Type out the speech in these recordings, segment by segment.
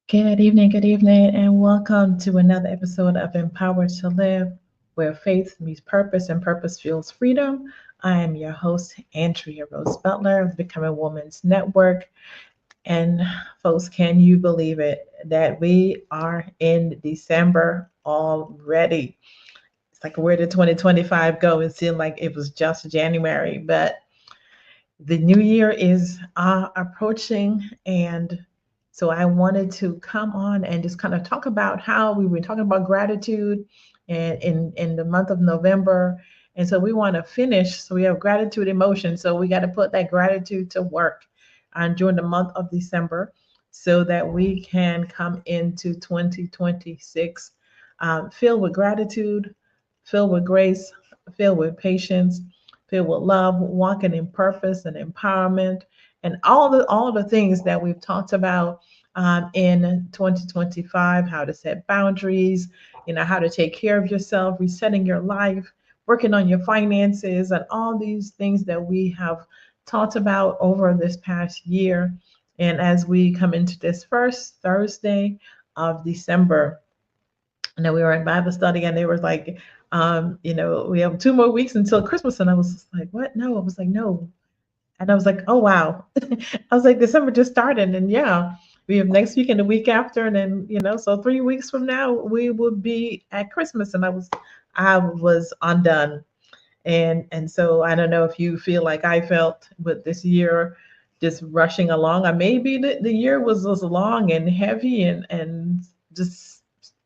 Good evening, and welcome to another episode of Empowered to Live, where faith meets purpose and purpose fuels freedom. I am your host, Andrea Rose Butler of the Becoming Woman's Network. And folks, can you believe it that we are in December already? It's like, where did 2025 go? It seemed like it was just January, but the new year is approaching, and so I wanted to come on and just kind of talk about how we were talking about gratitude and in the month of November. And so we want to finish, so we have gratitude emotion, so we got to put that gratitude to work during the month of December so that we can come into 2026 filled with gratitude, filled with grace, filled with patience, filled with love, walking in purpose and empowerment, and all the things that we've talked about in 2025. How to set boundaries, how to take care of yourself, resetting your life, working on your finances, and all these things that we have talked about over this past year. And as we come into this first Thursday of December, we were in Bible study, and they were like, we have 2 more weeks until Christmas. And I was just like, what? No. I was like, no. And I was like, oh, wow. I was like, December just started. And yeah, we have next week and the week after. And then, so 3 weeks from now, we will be at Christmas. And I was undone. And so I don't know if you feel like I felt with this year just rushing along. Or maybe the year was long and heavy and just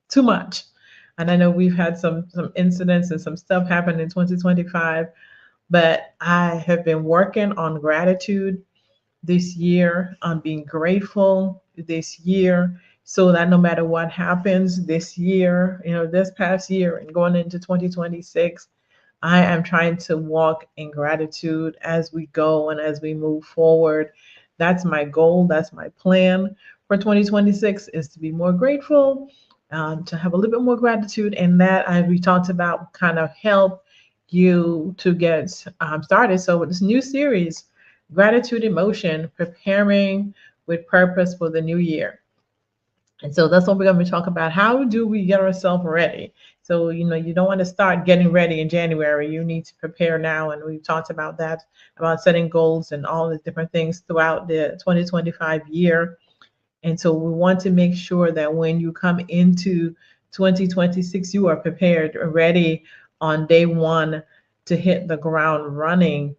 too much. And I know we've had some incidents and some stuff happen in 2025, but I have been working on gratitude this year, on being grateful this year, so that no matter what happens this year, this past year and going into 2026, I am trying to walk in gratitude as we go and as we move forward. That's my goal. That's my plan for 2026, is to be more grateful, to have a little bit more gratitude, and that, as we talked about, kind of help you to get started. So with this new series, Gratitude Emotion, Preparing with Purpose for the New Year. And so that's what we're going to be talking about. How do we get ourselves ready? So, you don't want to start getting ready in January. You need to prepare now. And we've talked about that, about setting goals and all the different things throughout the 2025 year. And so we want to make sure that when you come into 2026, you are prepared, ready on day one to hit the ground running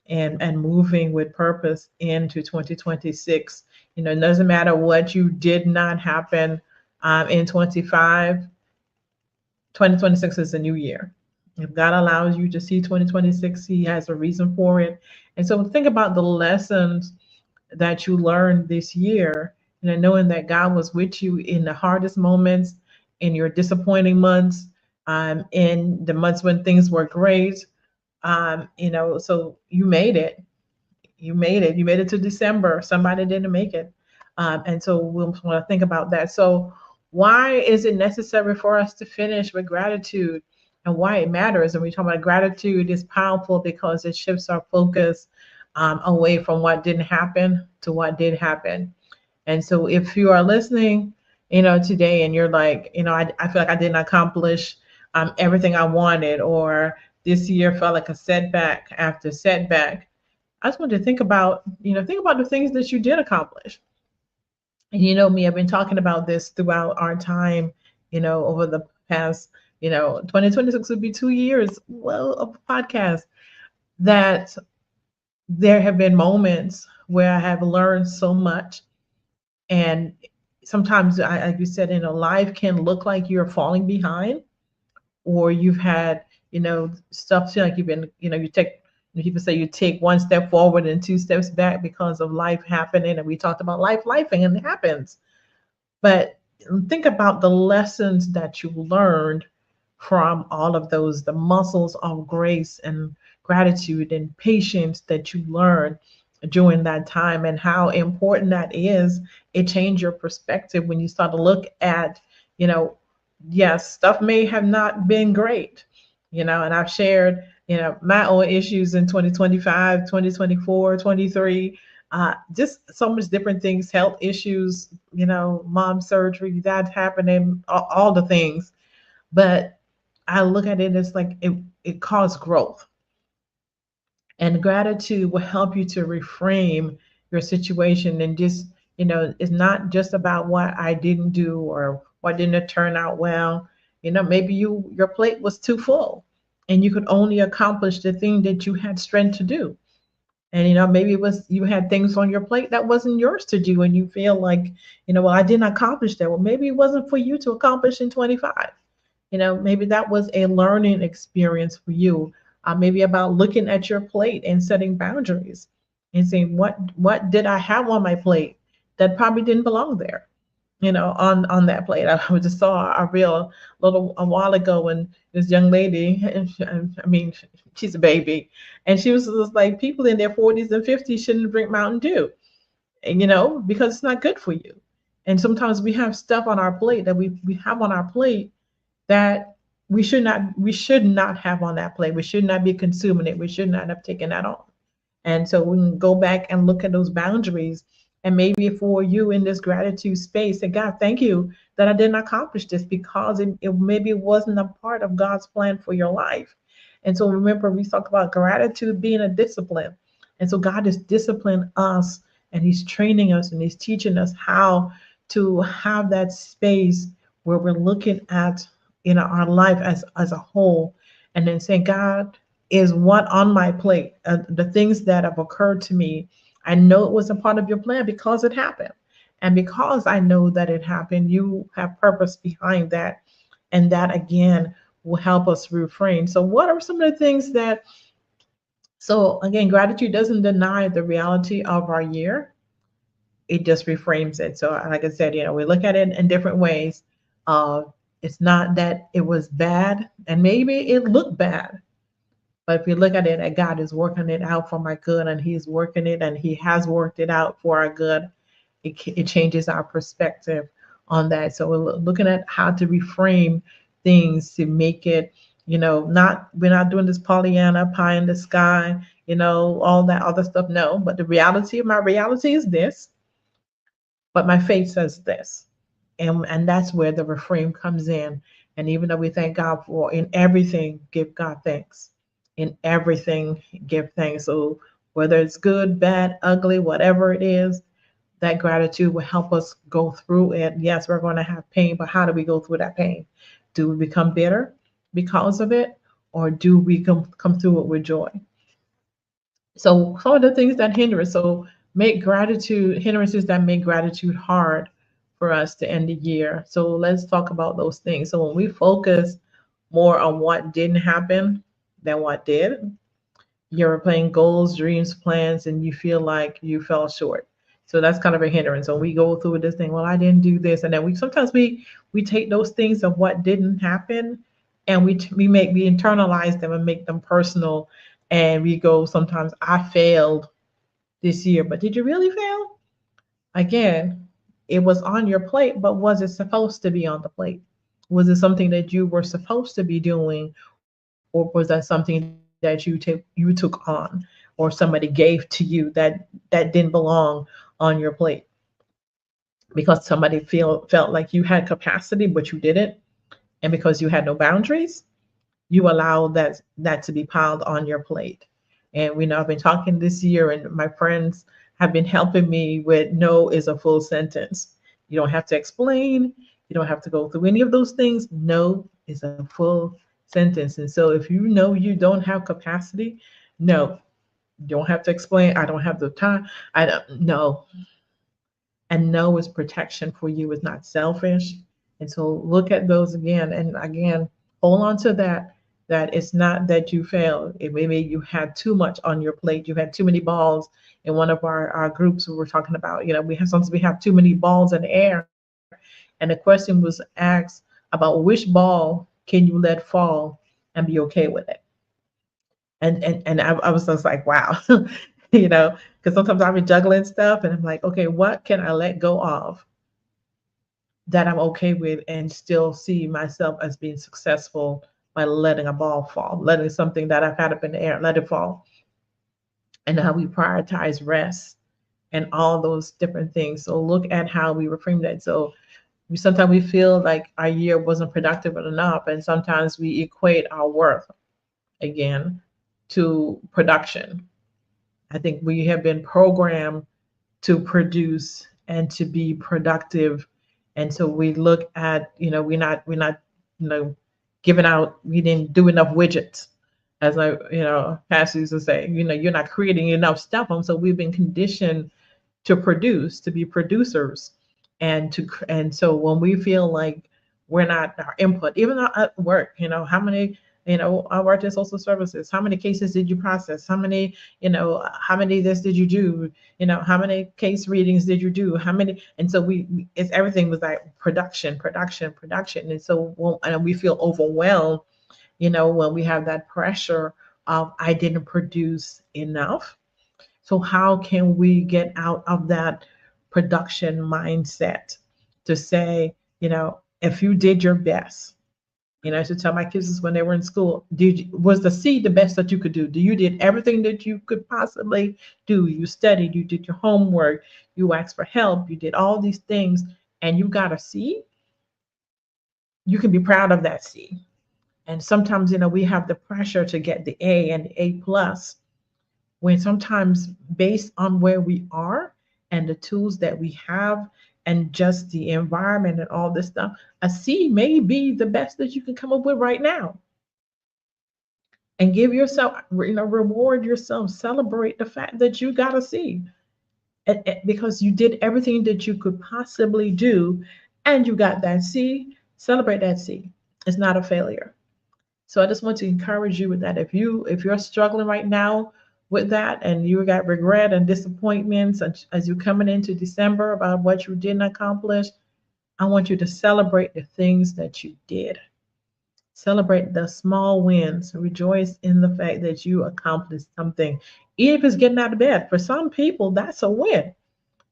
and moving with purpose into 2026. It doesn't matter what you did not happen in 25, 2026 is a new year. If God allows you to see 2026, He has a reason for it. And so think about the lessons that you learned this year, knowing that God was with you in the hardest moments, in your disappointing months, in the months when things were great. So you made it. You made it. You made it to December. Somebody didn't make it. And so we'll want to think about that. So, why is it necessary for us to finish with gratitude, and why it matters? And we talk about gratitude is powerful because it shifts our focus away from what didn't happen to what did happen. And so if you are listening, today, and you're like, I feel like I didn't accomplish everything I wanted, or this year felt like a setback after setback, I just want to think about the things that you did accomplish. And you know me, I've been talking about this throughout our time, over the past, 2026 would be 2 years, well, of the podcast, that there have been moments where I have learned so much. And sometimes, like you said, life can look like you're falling behind, or you've had, stuff feel like you've been, you take, people say you take one step forward and two steps back because of life happening. And we talked about lifing, and it happens. But think about the lessons that you learned from all of those, the muscles of grace and gratitude and patience that you learned during that time, and how important that is. It changed your perspective when you start to look at, yes, stuff may have not been great, and I've shared, my own issues in 2025, 2024, 23. just so much different things, health issues, mom surgery, that happening, all the things. But I look at it as like it caused growth. And gratitude will help you to reframe your situation and just, it's not just about what I didn't do or what didn't turn out well. Maybe your plate was too full and you could only accomplish the thing that you had strength to do. And maybe it was you had things on your plate that wasn't yours to do, and you feel like, well, I didn't accomplish that. Well, maybe it wasn't for you to accomplish in 25. Maybe that was a learning experience for you. Maybe about looking at your plate and setting boundaries and saying, what did I have on my plate that probably didn't belong there, on that plate. I just saw a reel a while ago when this young lady, and I mean, she's a baby, and she was just like, people in their 40s and 50s shouldn't drink Mountain Dew, and, because it's not good for you. And sometimes we have stuff on our plate that we have on our plate that we should not have on that plate. We should not be consuming it. We should not have taken that on. And so we can go back and look at those boundaries. And maybe for you in this gratitude space, and God, thank you that I didn't accomplish this because it maybe wasn't a part of God's plan for your life. And so remember, we talk about gratitude being a discipline. And so God is disciplining us and He's training us and He's teaching us how to have that space where we're looking at our life as a whole, and then saying, God, is what on my plate, the things that have occurred to me. I know it was a part of your plan because it happened. And because I know that it happened, you have purpose behind that. And that again will help us refrain. So, what are some of the things that, so again, gratitude doesn't deny the reality of our year, it just reframes it. So, like I said, we look at it in different ways. Uh, it's not that it was bad, and maybe it looked bad, but if we look at it, that God is working it out for my good, and He's working it, and He has worked it out for our good, it changes our perspective on that. So we're looking at how to reframe things to make it, not we're not doing this Pollyanna pie in the sky, all that other stuff. No, but the reality of my reality is this, but my faith says this. And that's where the refrain comes in. And even though we thank God for in everything, give God thanks. In everything, give thanks. So whether it's good, bad, ugly, whatever it is, that gratitude will help us go through it. Yes, we're going to have pain, but how do we go through that pain? Do we become bitter because of it? Or do we come through it with joy? So some of the things that hinder us. So make gratitude hindrances that make gratitude hard for us to end the year. So let's talk about those things. So when we focus more on what didn't happen than what did, you're playing goals, dreams, plans, and you feel like you fell short. So that's kind of a hindrance. So we go through this thing, well, I didn't do this. And then we take those things of what didn't happen, and we internalize them and make them personal. And we go, sometimes I failed this year, but did you really fail? Again, it was on your plate, but was it supposed to be on the plate? Was it something that you were supposed to be doing, or was that something that you took on, or somebody gave to you that didn't belong on your plate because somebody felt like you had capacity but you didn't, and because you had no boundaries, you allow that to be piled on your plate. And we know I've been talking this year, and my friends have been helping me with no is a full sentence. You don't have to explain, you don't have to go through any of those things. No is a full sentence. And so if you know you don't have capacity, no, you don't have to explain. I don't have the time. I don't know. And no is protection for you, is not selfish. And so look at those again and again, hold on to that it's not that you failed. It maybe you had too much on your plate. You had too many balls. In one of our groups we were talking about, sometimes we have too many balls in the air. And the question was asked about which ball can you let fall and be okay with it. And I was just like, wow, because sometimes I'll be juggling stuff and I'm like, okay, what can I let go of that I'm okay with and still see myself as being successful by letting a ball fall, letting something that I've had up in the air, let it fall. And how we prioritize rest and all those different things. So look at how we reframe that. So sometimes we feel like our year wasn't productive enough, and sometimes we equate our worth again to production. I think we have been programmed to produce and to be productive. And so we look at, we're not, you know, giving out, we didn't do enough widgets. As I, pastor used to say, you're not creating enough stuff. And so we've been conditioned to produce, to be producers, and so when we feel like we're not our input, even at work, how many, I worked in social services. How many cases did you process? How many this did you do? How many case readings did you do? How many? And so it's everything was like production, production, production. And so and we feel overwhelmed, when we have that pressure of I didn't produce enough. So, how can we get out of that production mindset to say, if you did your best, I used to tell my kids this when they were in school, was the C the best that you could do? Do you did everything that you could possibly do? You studied, you did your homework, you asked for help, you did all these things, and you got a C, you can be proud of that C. And sometimes, we have the pressure to get the A and the A plus, when sometimes based on where we are and the tools that we have and just the environment and all this stuff, a C may be the best that you can come up with right now. And give yourself, reward yourself, celebrate the fact that you got a C, because you did everything that you could possibly do and you got that C. Celebrate that C. It's not a failure. So I just want to encourage you with that. If you're struggling right now with that, and you got regret and disappointments as you're coming into December about what you didn't accomplish, I want you to celebrate the things that you did. Celebrate the small wins. Rejoice in the fact that you accomplished something. Even if it's getting out of bed. For some people, that's a win.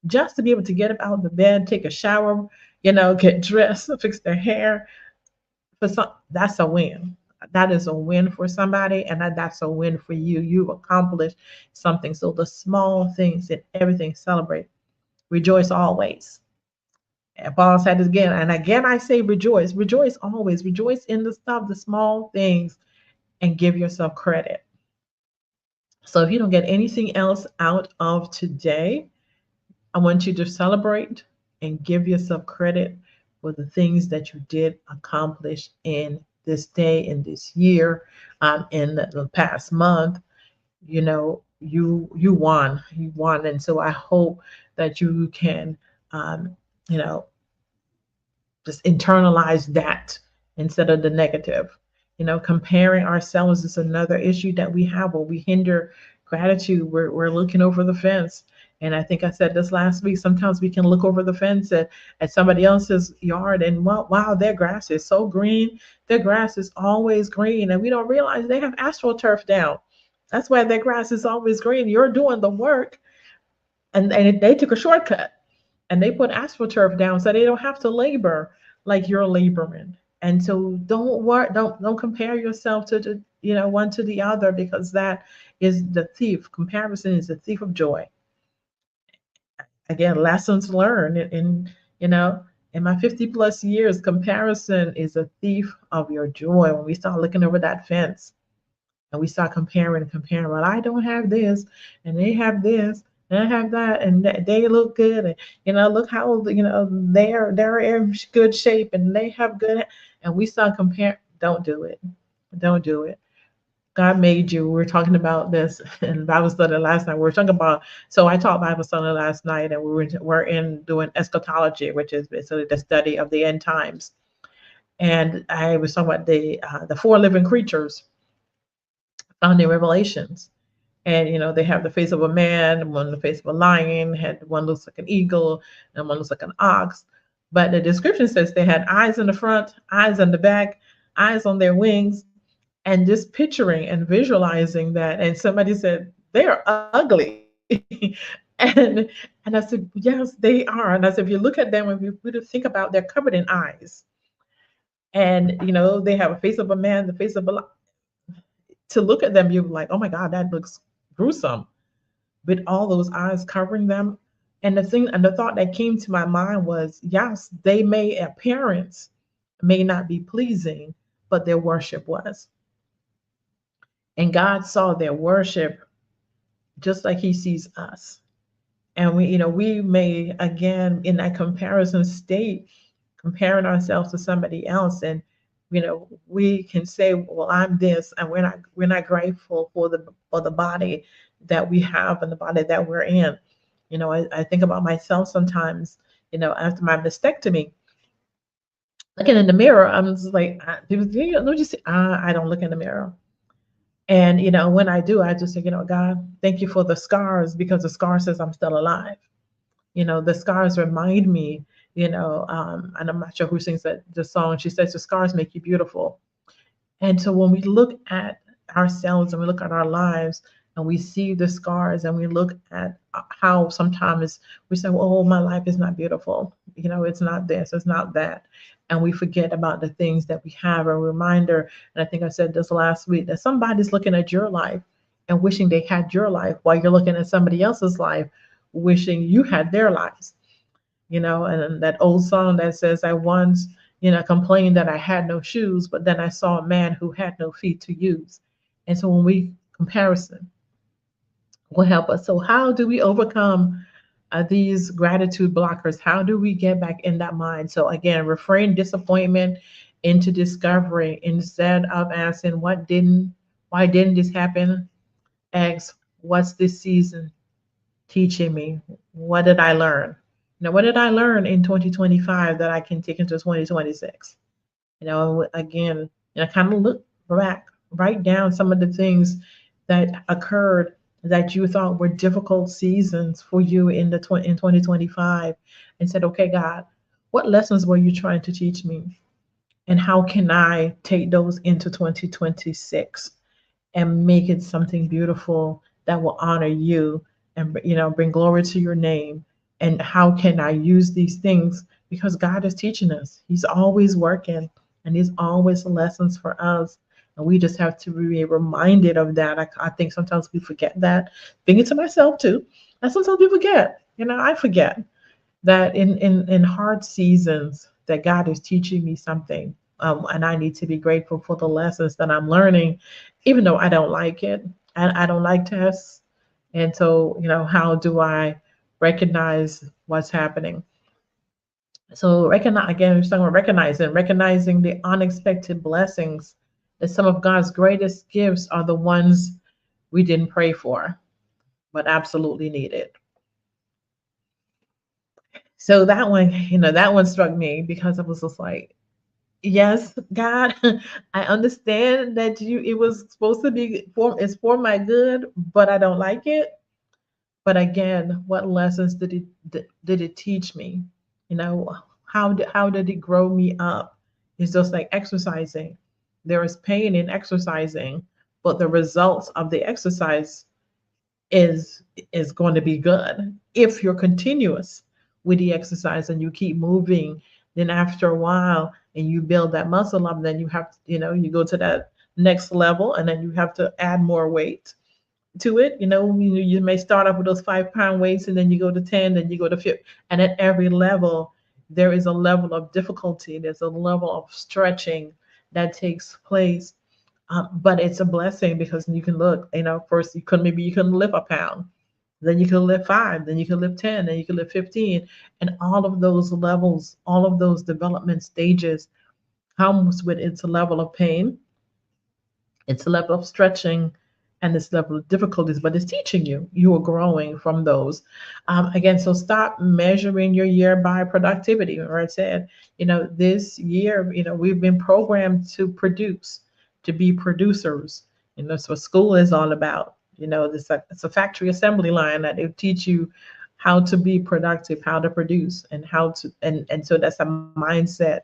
Just to be able to get up out of the bed, take a shower, get dressed, fix their hair, for some, that's a win. That is a win for somebody, and that's a win for you. You've accomplished something. So the small things and everything, celebrate. Rejoice always. And Paul said it again, and again I say rejoice. Rejoice always. Rejoice in the stuff, the small things, and give yourself credit. So if you don't get anything else out of today, I want you to celebrate and give yourself credit for the things that you did accomplish in this day, in this year, in the past month. You won, and so I hope that you can, um, you know, just internalize that instead of the negative. Comparing ourselves is another issue that we have where we hinder gratitude. We're looking over the fence. And I think I said this last week. Sometimes we can look over the fence at somebody else's yard and wow, their grass is so green. Their grass is always green. And we don't realize they have astroturf down. That's why their grass is always green. You're doing the work, and they took a shortcut and they put astroturf down so they don't have to labor like you're laboring. And so don't work, don't compare yourself to the one to the other, because that is the thief. Comparison is the thief of joy. Again, lessons learned you know in my 50 plus years, comparison is a thief of your joy. When we start looking over that fence and we start comparing and comparing, well, I don't have this and they have this and I have that, and they look good, and look how they're in good shape and they have good, and we start comparing. Don't do it. Don't do it. God made you. We were talking about this in Bible study last night. We were talking about, so I taught Bible study last night, and we're in doing eschatology, which is basically the study of the end times. And I was talking about the four living creatures found in Revelations. And they have the face of a man, one the face of a lion, had one looks like an eagle, and one looks like an ox. But the description says they had eyes in the front, eyes on the back, eyes on their wings, and just picturing and visualizing that. And somebody said they are ugly. and and I said, yes, they are. And I said, if you look at them, if you really think about, they're covered in eyes. And they have a face of a man, the face of a, to look at them, you're like, oh my God, that looks gruesome, with all those eyes covering them. And the thought that came to my mind was, yes, they may appearance may not be pleasing, but their worship was. And God saw their worship just like he sees us. And we may, again, in that comparison state, comparing ourselves to somebody else, and we can say, well, I'm this, and we're not grateful for the body that we have and the body that we're in. I think about myself sometimes, after my mastectomy, looking in the mirror, I'm just like, people, don't you see, I don't look in the mirror. And when I do, I just say, God, thank you for the scars, because the scar says I'm still alive. The scars remind me, and I'm not sure who sings that the song. She says the scars make you beautiful. And so when we look at ourselves and we look at our lives and we see the scars and we look at how sometimes we say, well, oh, my life is not beautiful. It's not this, it's not that. And we forget about the things that we have. A reminder, and I think I said this last week, that somebody's looking at your life and wishing they had your life while you're looking at somebody else's life, wishing you had their lives. And that old song that says, I once, complained that I had no shoes, but then I saw a man who had no feet to use. And so when we comparison will help us. So how do we overcome these gratitude blockers? How do we get back in that mind? So again, reframe disappointment into discovery. Instead of asking why didn't this happen? Ask, what's this season teaching me? What did I learn? What did I learn in 2025 that I can take into 2026? Again, kind of look back, write down some of the things that occurred that you thought were difficult seasons for you in 2025, and said, okay, God, what lessons were you trying to teach me? And how can I take those into 2026? And make it something beautiful that will honor you and bring glory to your name. And how can I use these things? Because God is teaching us. He's always working, and He's always lessons for us. And we just have to be reminded of that. I think sometimes we forget that. Thinking to myself too. And sometimes we forget. I forget that in hard seasons that God is teaching me something, and I need to be grateful for the lessons that I'm learning, even though I don't like it, and I don't like tests. And so, how do I recognize what's happening? So recognize, again, we're talking about recognizing the unexpected blessings, that some of God's greatest gifts are the ones we didn't pray for but absolutely needed. So that one struck me, because it was just like, yes, God, I understand that it was supposed to be it's for my good, but I don't like it. But again, what lessons did it teach me? How did it grow me up? It's just like exercising. There is pain in exercising, but the results of the exercise is is going to be good if you're continuous with the exercise and you keep moving. Then after a while, and you build that muscle up, then you have you go to that next level, and then you have to add more weight to it. You may start off with those 5 pound weights, and then you go to 10, then you go to 50. And at every level, there is a level of difficulty, there's a level of stretching that takes place. But it's a blessing, because you can look, first you couldn't lift a pound, then you can lift 5, then you can lift 10, then you can lift 15. And all of those levels, all of those development stages comes with its level of pain, it's a level of stretching, and this level of difficulties, but it's teaching you. You are growing from those. Again, so stop measuring your year by productivity. Or I said, this year, we've been programmed to produce, to be producers. That's what school is all about. It's a factory assembly line that they teach you how to be productive, how to produce, and how to, and so that's a mindset.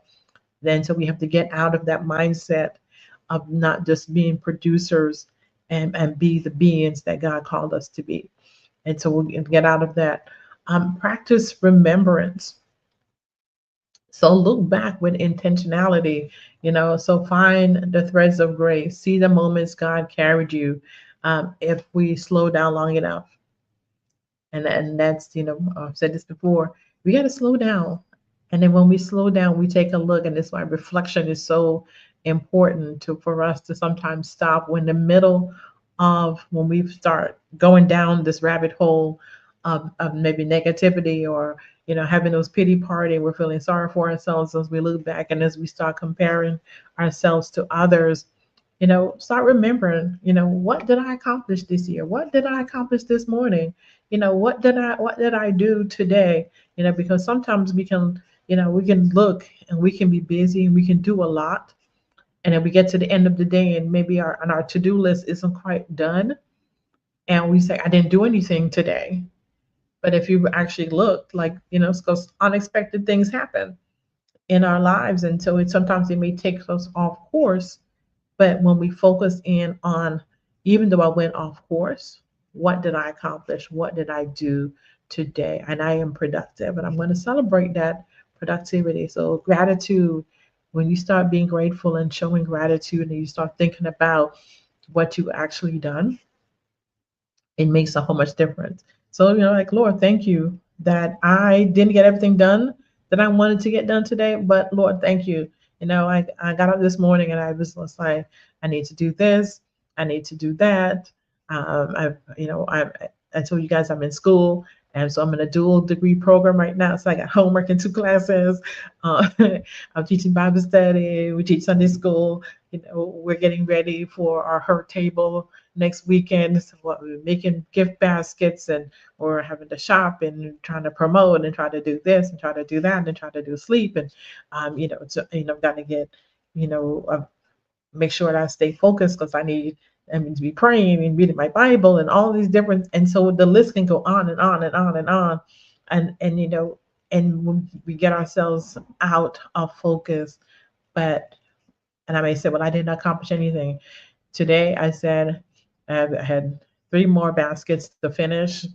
Then so we have to get out of that mindset of not just being producers, and be the beings that God called us to be. And so we'll get out of that. Practice remembrance. So look back with intentionality, so find the threads of grace, see the moments God carried you, if we slow down long enough. And that's, I've said this before, we got to slow down. And then when we slow down, we take a look, and this is why reflection is so important for us to sometimes stop when the middle of when we start going down this rabbit hole of maybe negativity, or having those pity party. We're feeling sorry for ourselves as we look back, and as we start comparing ourselves to others. Start remembering, what did I accomplish this year? What did I accomplish this morning? What did I do today? Because sometimes we can look, and we can be busy, and we can do a lot. And then we get to the end of the day, and maybe our to-do list isn't quite done. And we say, I didn't do anything today. But if you actually look, like, because unexpected things happen in our lives. And so sometimes it may take us off course. But when we focus in on, even though I went off course, what did I accomplish? What did I do today? And I am productive. And I'm going to celebrate that productivity. So, gratitude, when you start being grateful and showing gratitude, and you start thinking about what you actually done, it makes a whole much difference. So, like, Lord, thank you that I didn't get everything done that I wanted to get done today, but Lord, thank you. I got up this morning, and I was like, I need to do this, I need to do that. I told you guys I'm in school, and so I'm in a dual degree program right now. So I got homework in two classes. Uh, I'm teaching Bible study. We teach Sunday school. We're getting ready for our her table next weekend. So what we're making gift baskets, and we're having to shop, and trying to promote, and try to do this, and try to do that, and try to do sleep. And got to get, make sure that I stay focused, because I mean, to be praying and reading my Bible, and all these different, and so the list can go on and on and on and on. And when we get ourselves out of focus. But and I may say, well, I didn't accomplish anything. Today I said I had three more baskets to finish.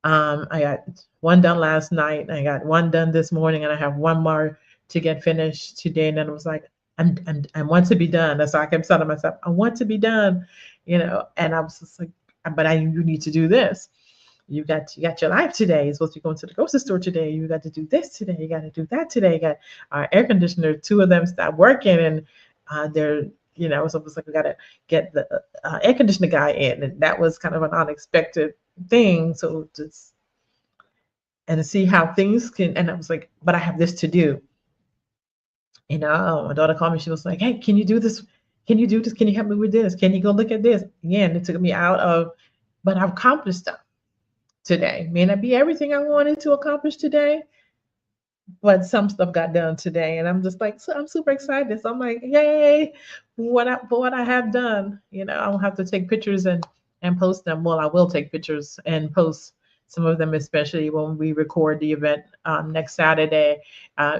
I got one done last night. I got one done this morning, and I have one more to get finished today. And then I was like, I want to be done. That's why I kept telling myself, I want to be done, And I was just like, but you need to do this. You got your life today. You're supposed to be going to the grocery store today. You got to do this today. You got to do that today. You got our air conditioner. Two of them stopped working, and they're so it was like we got to get the air conditioner guy in, and that was kind of an unexpected thing. So just and to see how things can, and I was like, but I have this to do. My daughter called me. She was like, "Hey, can you do this? Can you do this? Can you help me with this? Can you go look at this?" Again, it took me out of, but I've accomplished stuff today. May not be everything I wanted to accomplish today, but some stuff got done today, and I'm just like, so I'm super excited. So I'm like, yay, for what I have done. I don't have to take pictures and post them. Well, I will take pictures and post some of them, especially when we record the event next Saturday.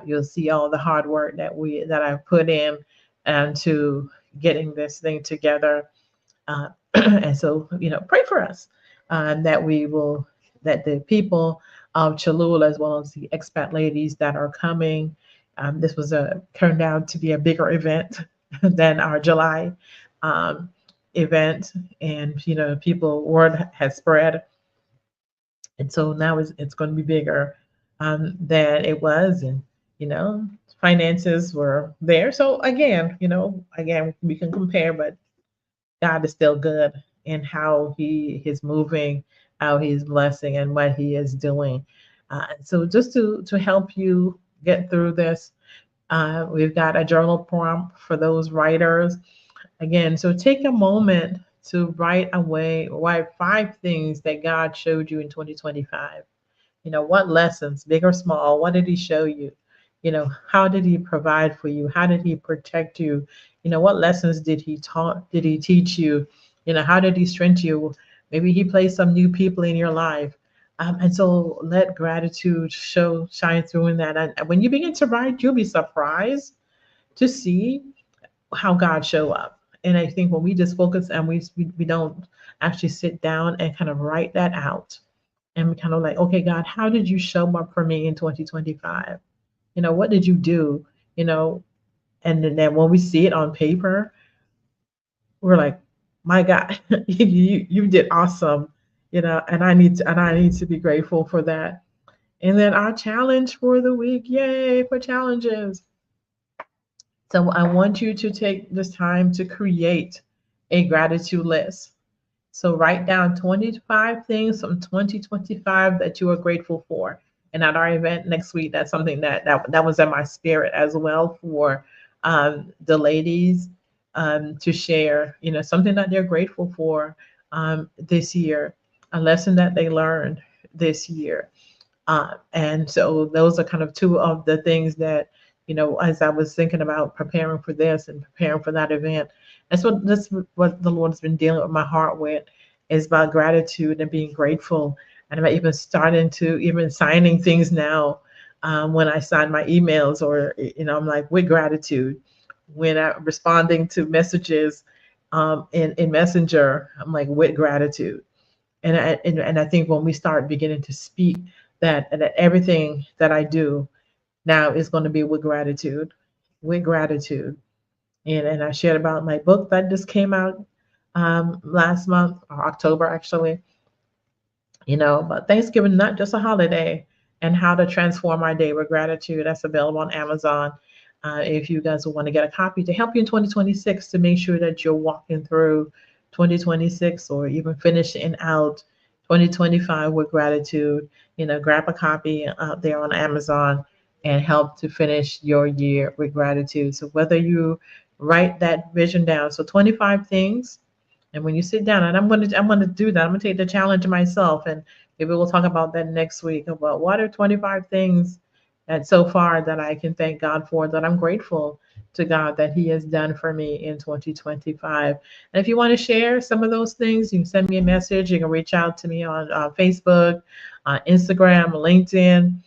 You'll see all the hard work that I've put in and to getting this thing together. And so, pray for us that the people of Cholula, as well as the expat ladies that are coming. This was turned out to be a bigger event than our July um, event, and people word has spread, and so now it's going to be bigger than it was, and you know finances were there. So again, we can compare, but God is still good in how He is moving, how He's blessing, and what He is doing. So just to help you get through this, we've got a journal prompt for those writers. Again, so take a moment to write 5 things that God showed you in 2025. What lessons, big or small, what did He show you? How did He provide for you? How did He protect you? What lessons did He teach you? How did He strengthen you? Maybe He placed some new people in your life. And so let gratitude shine through in that. And when you begin to write, you'll be surprised to see how God show up. And I think when we just focus and we don't actually sit down and kind of write that out, and we kind of like, okay, God, how did you show up for me in 2025? What did you do? You know, and then when we see it on paper, we're like, my God, you did awesome. and I need to be grateful for that. And then our challenge for the week, yay for challenges. So I want you to take this time to create a gratitude list. So write down 25 things from 2025 that you are grateful for. And at our event next week, that's something that was in my spirit as well for the ladies to share, something that they're grateful for this year, a lesson that they learned this year. And so those are kind of two of the things that, as I was thinking about preparing for this and preparing for that event, that's what the Lord has been dealing with my heart with is about gratitude and being grateful. And I'm even starting to even signing things now when I sign my emails or, I'm like with gratitude. When I'm responding to messages in Messenger, I'm like with gratitude. And I think when we start beginning to speak that everything that I do now is going to be with gratitude. And I shared about my book that just came out last month or October actually, but Thanksgiving, not just a holiday, and how to transform our day with gratitude. That's available on Amazon. If you guys want to get a copy to help you in 2026 to make sure that you're walking through 2026 or even finishing out 2025 with gratitude, grab a copy out there on Amazon and help to finish your year with gratitude. So whether you write that vision down, so 25 things, and when you sit down, and I'm gonna do that. I'm gonna take the challenge myself, and maybe we'll talk about that next week about what are 25 things that so far that I can thank God for, that I'm grateful to God that He has done for me in 2025. And if you want to share some of those things, you can send me a message. You can reach out to me on Facebook, Instagram, LinkedIn,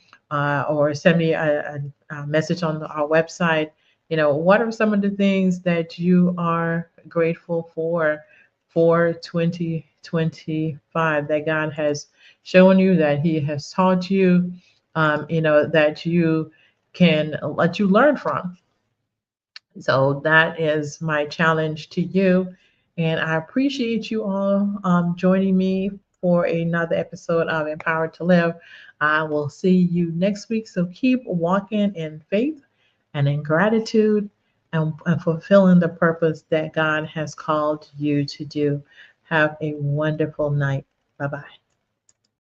or send me a message on our website. What are some of the things that you are grateful for 2025 that God has shown you, that He has taught you, that you can let you learn from. So that is my challenge to you. And I appreciate you all joining me for another episode of Empowered to Live. I will see you next week. So keep walking in faith and in gratitude and fulfilling the purpose that God has called you to do. Have a wonderful night. Bye bye.